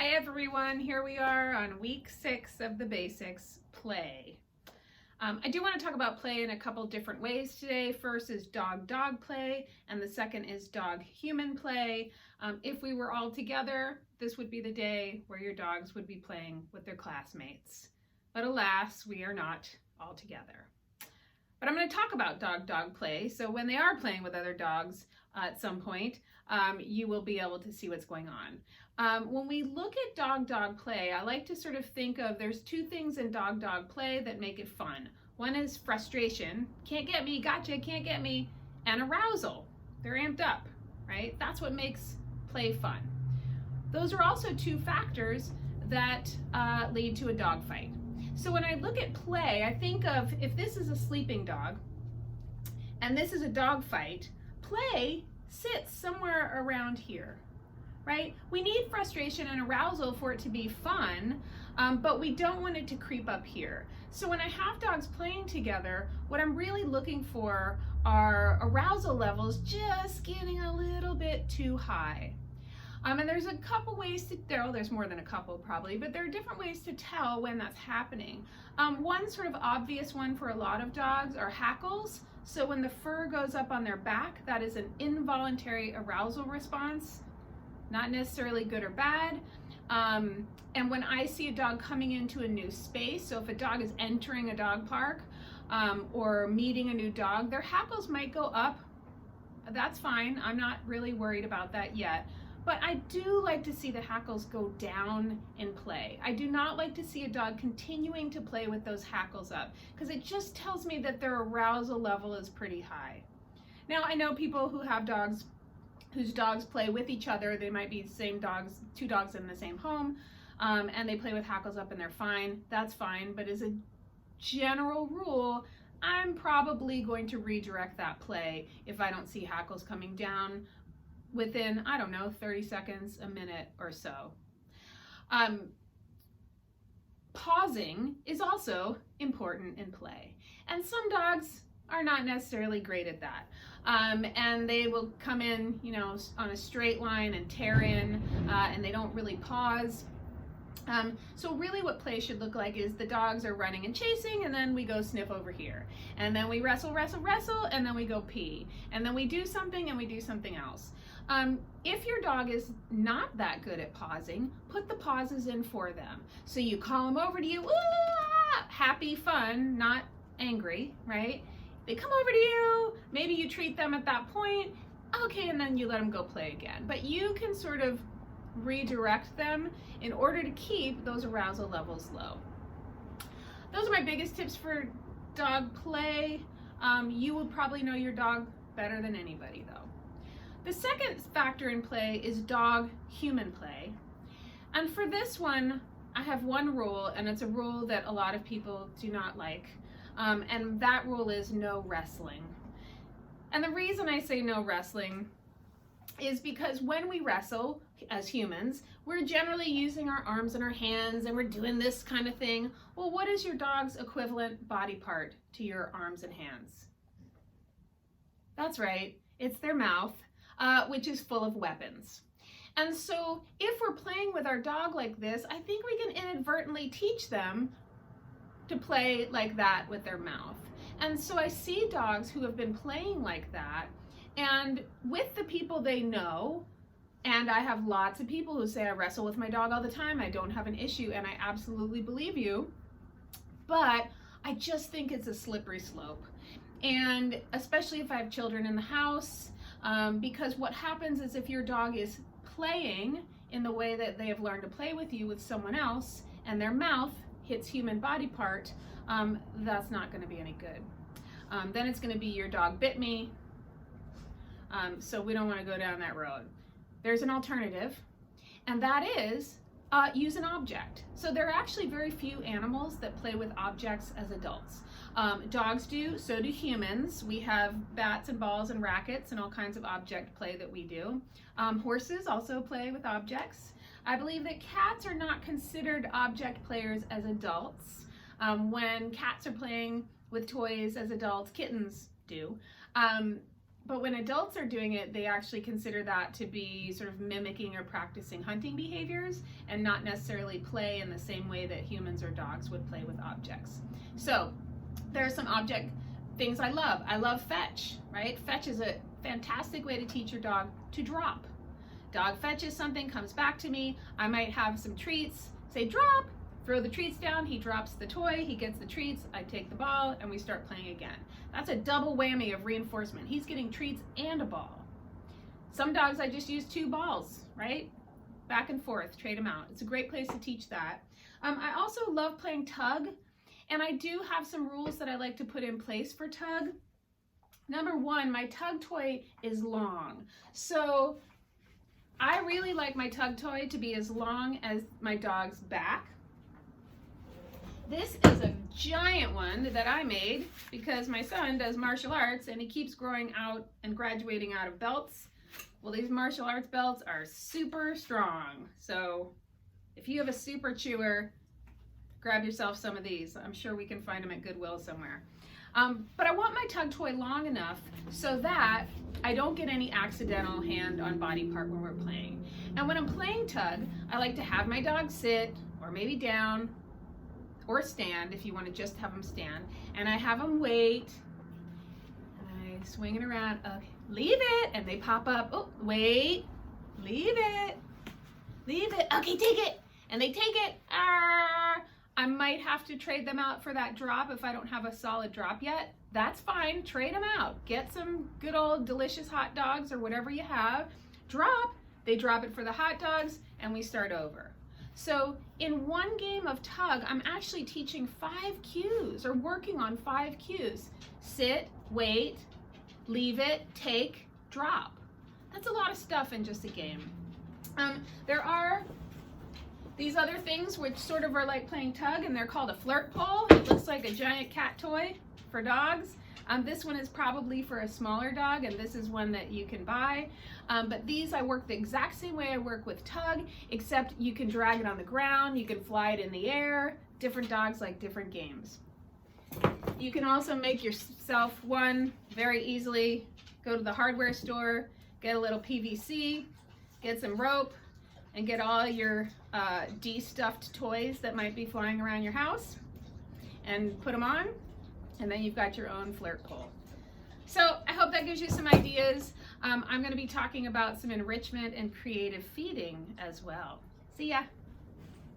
Hi everyone, here we are on week 6 of the basics, play. I do want to talk about play in a couple different ways today. First is dog-dog play, and the second is dog-human play. If we were all together, this would be the day where your dogs would be playing with their classmates. But alas, we are not all together. But I'm going to talk about dog-dog play, so when they are playing with other dogs at some point, you will be able to see what's going on. When we look at dog-dog play, I like to sort of think of, there's two things in dog-dog play that make it fun. One is frustration, can't get me, gotcha, can't get me, and arousal. They're amped up, right? That's what makes play fun. Those are also two factors that lead to a dog fight. So when I look at play, I think of, if this is a sleeping dog and this is a dog fight, play sits somewhere around here, right? We need frustration and arousal for it to be fun, but we don't want it to creep up here. So when I have dogs playing together, what I'm really looking for are arousal levels just getting a little bit too high. And there's a couple ways to tell, there's more than a couple probably, but there are different ways to tell when that's happening. One sort of obvious one for a lot of dogs are hackles. So when the fur goes up on their back, that is an involuntary arousal response, not necessarily good or bad. And when I see a dog coming into a new space, so if a dog is entering a dog park or meeting a new dog, their hackles might go up. That's fine, I'm not really worried about that yet. But I do like to see the hackles go down in play. I do not like to see a dog continuing to play with those hackles up, because it just tells me that their arousal level is pretty high. Now, I know people who have dogs whose dogs play with each other. They might be the same dogs, two dogs in the same home, and they play with hackles up and they're fine. That's fine, but as a general rule, I'm probably going to redirect that play if I don't see hackles coming down within, I don't know, 30 seconds, a minute or so. Pausing is also important in play. And some dogs are not necessarily great at that. And they will come in, you know, on a straight line and tear in, and they don't really pause. So really what play should look like is the dogs are running and chasing, and then we go sniff over here. And then we wrestle, wrestle, wrestle, and then we go pee. And then we do something and we do something else. If your dog is not that good at pausing, put the pauses in for them. So you call them over to you, ooh, happy, fun, not angry, right? They come over to you, maybe you treat them at that point, okay, and then you let them go play again. But you can sort of redirect them in order to keep those arousal levels low. Those are my biggest tips for dog play. You will probably know your dog better than anybody though. The second factor in play is dog-human play. And for this one, I have one rule, and it's a rule that a lot of people do not like. And that rule is no wrestling. And the reason I say no wrestling is because when we wrestle as humans, we're generally using our arms and our hands, and we're doing this kind of thing. Well, what is your dog's equivalent body part to your arms and hands? That's right, it's their mouth, which is full of weapons. And so if we're playing with our dog like this, I think we can inadvertently teach them to play like that with their mouth. And so I see dogs who have been playing like that, and with the people they know, and I have lots of people who say I wrestle with my dog all the time, I don't have an issue, and I absolutely believe you, but I just think it's a slippery slope. And especially if I have children in the house, because what happens is if your dog is playing in the way that they have learned to play with you with someone else, and their mouth hits human body part, that's not going to be any good. Then it's going to be your dog bit me, so we don't want to go down that road. There's an alternative, and that is use an object. So there are actually very few animals that play with objects as adults. Dogs do, so do humans. We have bats and balls and rackets and all kinds of object play that we do. Horses also play with objects. I believe that cats are not considered object players as adults. When cats are playing with toys as adults, kittens do. But when adults are doing it, they actually consider that to be sort of mimicking or practicing hunting behaviors and not necessarily play in the same way that humans or dogs would play with objects. So there are some object things I love. I love fetch, right? Fetch is a fantastic way to teach your dog to drop. Dog fetches something, comes back to me. I might have some treats, say drop, throw the treats down, he drops the toy, he gets the treats, I take the ball, and we start playing again. That's a double whammy of reinforcement. He's getting treats and a ball. Some dogs I just use 2 balls, right? Back and forth, trade them out. It's a great place to teach that. I also love playing tug, and I do have some rules that I like to put in place for tug. Number 1, my tug toy is long. So I really like my tug toy to be as long as my dog's back. This is a giant one that I made because my son does martial arts and he keeps growing out and graduating out of belts. Well, these martial arts belts are super strong. So if you have a super chewer, grab yourself some of these. I'm sure we can find them at Goodwill somewhere. But I want my tug toy long enough so that I don't get any accidental hand on body part when we're playing. And when I'm playing tug, I like to have my dog sit or maybe down or stand if you want to just have them stand. And I have them wait. And I swing it around. Okay, leave it. And they pop up. Oh, wait. Leave it. Leave it. Okay, take it. And they take it. I might have to trade them out for that drop if I don't have a solid drop yet. That's fine. Trade them out. Get some good old delicious hot dogs or whatever you have. Drop. They drop it for the hot dogs and we start over. So in one game of tug, I'm actually teaching 5 cues or working on 5 cues. Sit, wait, leave it, take, drop. That's a lot of stuff in just a game. There are these other things which sort of are like playing tug, and they're called a flirt pole. It looks like a giant cat toy for dogs. This one is probably for a smaller dog, and this is one that you can buy. But these I work the exact same way I work with tug, except you can drag it on the ground, you can fly it in the air. Different dogs like different games. You can also make yourself one very easily. Go to the hardware store, get a little PVC, get some rope, and get all your de-stuffed toys that might be flying around your house and put them on, and then you've got your own flirt pole. So I hope that gives you some ideas. I'm going to be talking about some enrichment and creative feeding as well. See ya.